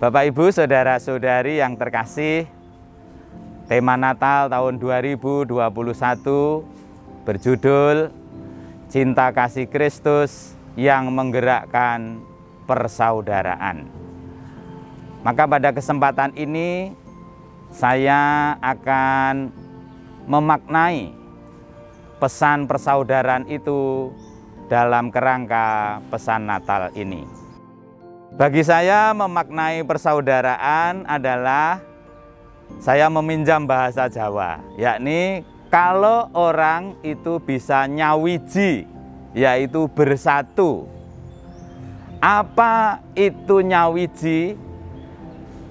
Bapak Ibu, saudara-saudari yang terkasih, tema Natal tahun 2021 berjudul Cinta Kasih Kristus yang Menggerakkan Persaudaraan. Maka pada kesempatan ini saya akan memaknai pesan persaudaraan itu dalam kerangka pesan Natal ini. Bagi saya, memaknai persaudaraan adalah saya meminjam bahasa Jawa, yakni kalau orang itu bisa nyawiji, yaitu bersatu. Apa itu nyawiji?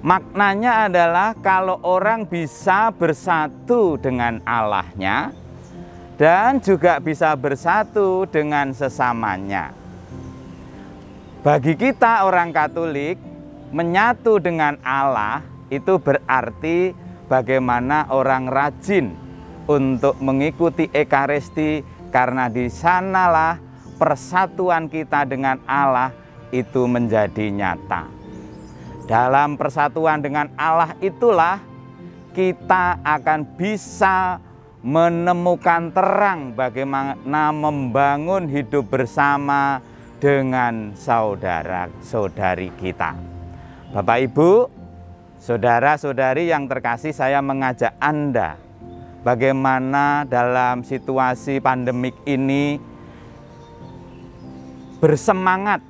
Maknanya adalah kalau orang bisa bersatu dengan Allahnya dan juga bisa bersatu dengan sesamanya. Bagi kita orang Katolik, menyatu dengan Allah itu berarti bagaimana orang rajin untuk mengikuti Ekaristi, karena di sanalah persatuan kita dengan Allah itu menjadi nyata. Dalam persatuan dengan Allah itulah kita akan bisa menemukan terang bagaimana membangun hidup bersama dengan saudara-saudari kita. Bapak Ibu, saudara-saudari yang terkasih, saya mengajak Anda bagaimana dalam situasi pandemik ini bersemangat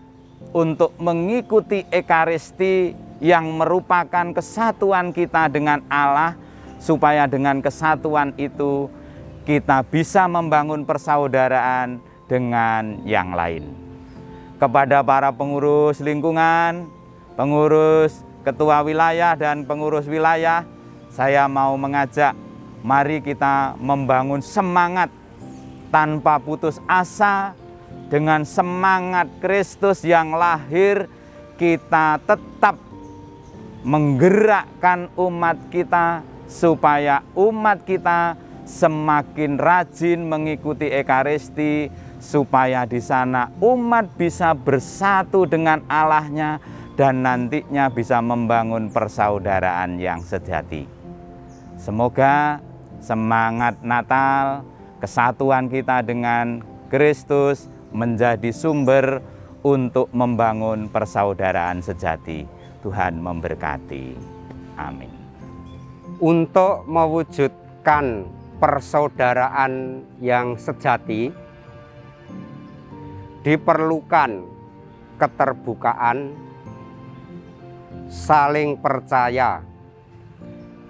untuk mengikuti Ekaristi yang merupakan kesatuan kita dengan Allah, supaya dengan kesatuan itu kita bisa membangun persaudaraan dengan yang lain. Kepada para pengurus lingkungan, pengurus ketua wilayah dan pengurus wilayah, saya mau mengajak, mari kita membangun semangat tanpa putus asa. Dengan semangat Kristus yang lahir, kita tetap menggerakkan umat kita supaya umat kita semakin rajin mengikuti Ekaristi, supaya di sana umat bisa bersatu dengan Allahnya dan nantinya bisa membangun persaudaraan yang sejati. Semoga semangat Natal, kesatuan kita dengan Kristus menjadi sumber untuk membangun persaudaraan sejati. Tuhan memberkati. Amin. Untuk mewujudkan persaudaraan yang sejati, diperlukan keterbukaan, saling percaya,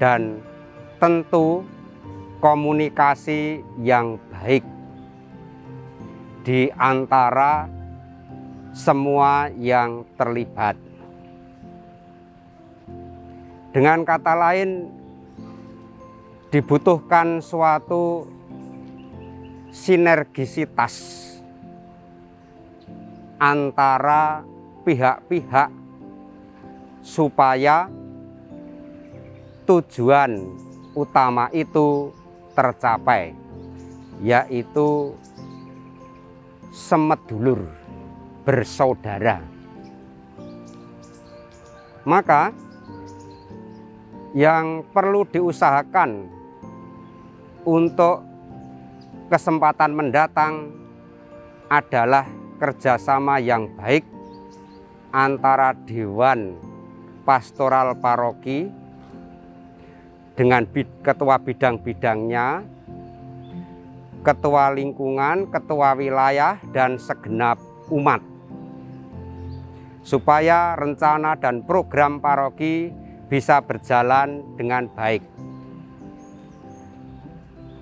dan tentu komunikasi yang baik di antara semua yang terlibat. Dengan kata lain, dibutuhkan suatu sinergisitas antara pihak-pihak supaya tujuan utama itu tercapai, yaitu semedulur, bersaudara. Maka yang perlu diusahakan untuk kesempatan mendatang adalah kerjasama yang baik antara Dewan Pastoral Paroki dengan ketua bidang-bidangnya, ketua lingkungan, ketua wilayah, dan segenap umat, supaya rencana dan program paroki bisa berjalan dengan baik.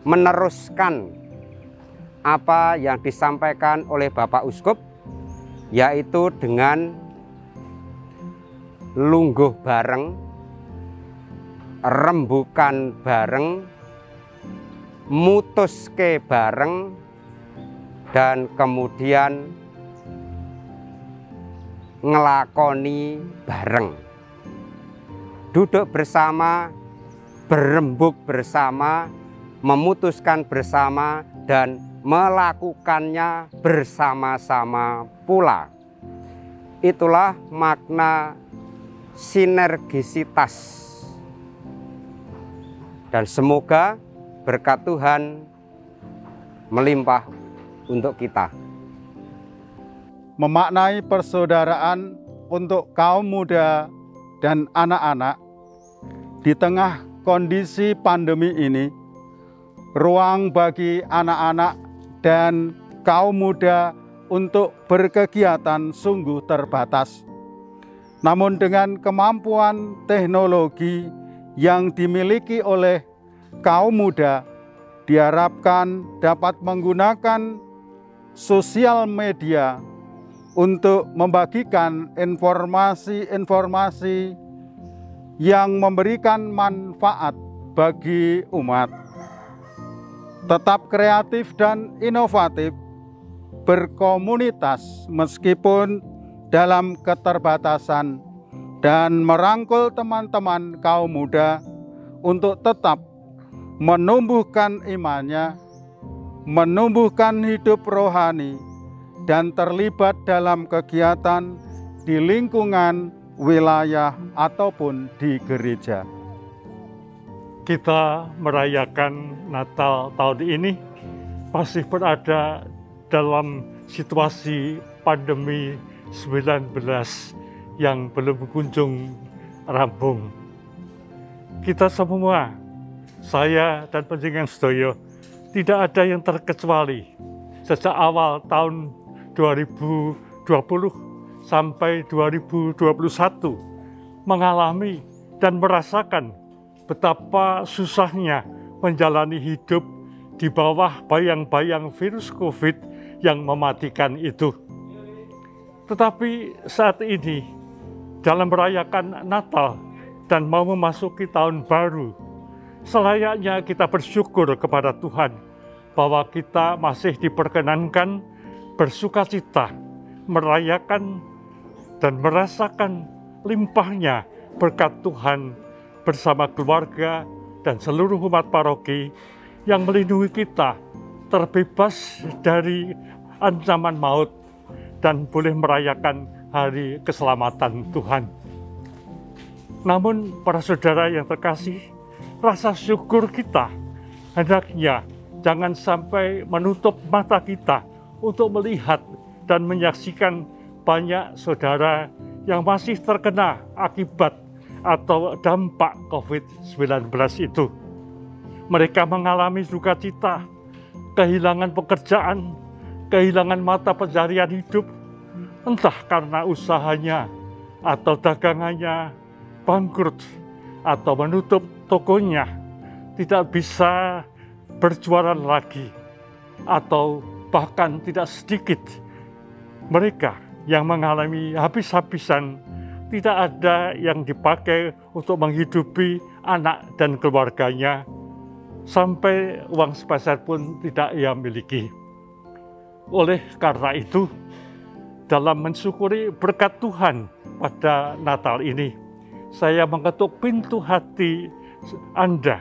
Meneruskan apa yang disampaikan oleh Bapak Uskup, yaitu dengan lungguh bareng, rembukan bareng, mutuske bareng, dan kemudian ngelakoni bareng. Duduk bersama, berembuk bersama, memutuskan bersama, dan melakukannya bersama-sama pula. Itulah makna sinergisitas. Dan semoga berkat Tuhan melimpah untuk kita. Memaknai persaudaraan untuk kaum muda dan anak-anak di tengah kondisi pandemi ini, ruang bagi anak-anak dan kaum muda untuk berkegiatan sungguh terbatas. Namun dengan kemampuan teknologi yang dimiliki oleh kaum muda, diharapkan dapat menggunakan sosial media untuk membagikan informasi-informasi yang memberikan manfaat bagi umat. Tetap kreatif dan inovatif, berkomunitas meskipun dalam keterbatasan, dan merangkul teman-teman kaum muda untuk tetap menumbuhkan imannya, menumbuhkan hidup rohani, dan terlibat dalam kegiatan di lingkungan, wilayah, ataupun di gereja. Kita merayakan Natal tahun ini masih berada dalam situasi pandemi 19 yang belum kunjung rampung. Kita semua, saya dan panjenengan sedaya, tidak ada yang terkecuali sejak awal tahun 2020 sampai 2021 mengalami dan merasakan betapa susahnya menjalani hidup di bawah bayang-bayang virus COVID yang mematikan itu. Tetapi saat ini, dalam merayakan Natal dan mau memasuki tahun baru, selayaknya kita bersyukur kepada Tuhan bahwa kita masih diperkenankan bersukacita, merayakan dan merasakan limpahnya berkat Tuhan bersama keluarga dan seluruh umat paroki yang melindungi kita terbebas dari ancaman maut dan boleh merayakan hari keselamatan Tuhan. Namun para saudara yang terkasih, rasa syukur kita hendaknya jangan sampai menutup mata kita untuk melihat dan menyaksikan banyak saudara yang masih terkena akibat atau dampak COVID-19 itu. Mereka mengalami sukacita, kehilangan pekerjaan, kehilangan mata pencarian hidup, entah karena usahanya atau dagangannya bangkrut atau menutup tokonya, tidak bisa berjualan lagi, atau bahkan tidak sedikit mereka yang mengalami habis-habisan, tidak ada yang dipakai untuk menghidupi anak dan keluarganya, sampai uang sepeser pun tidak ia miliki. Oleh karena itu, dalam mensyukuri berkat Tuhan pada Natal ini, saya mengetuk pintu hati Anda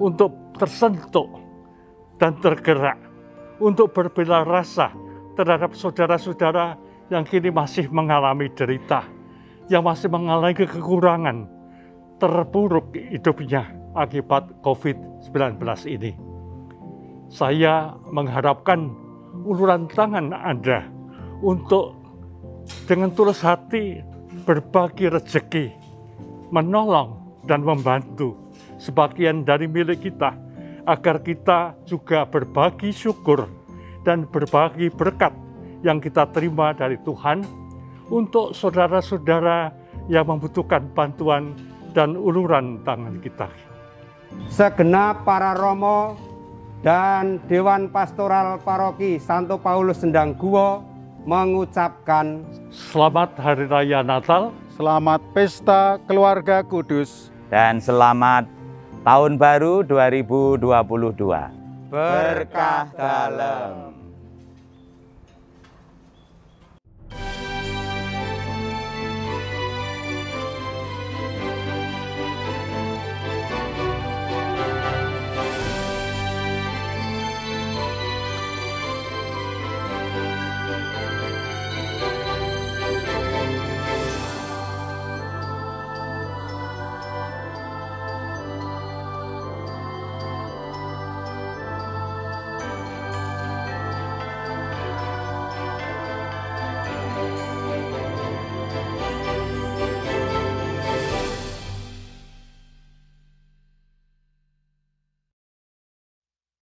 untuk tersentuh dan tergerak, untuk berbela rasa terhadap saudara-saudara yang kini masih mengalami derita, yang masih mengalami kekurangan, terpuruk hidupnya akibat COVID-19 ini. Saya mengharapkan uluran tangan Anda untuk dengan tulus hati berbagi rezeki, menolong dan membantu sebagian dari milik kita, agar kita juga berbagi syukur dan berbagi berkat yang kita terima dari Tuhan untuk saudara-saudara yang membutuhkan bantuan dan uluran tangan kita. Segenap para romo dan Dewan Pastoral Paroki Santo Paulus Sendangguwa mengucapkan Selamat Hari Raya Natal, Selamat Pesta Keluarga Kudus, dan selamat Tahun Baru 2022. berkah dalam.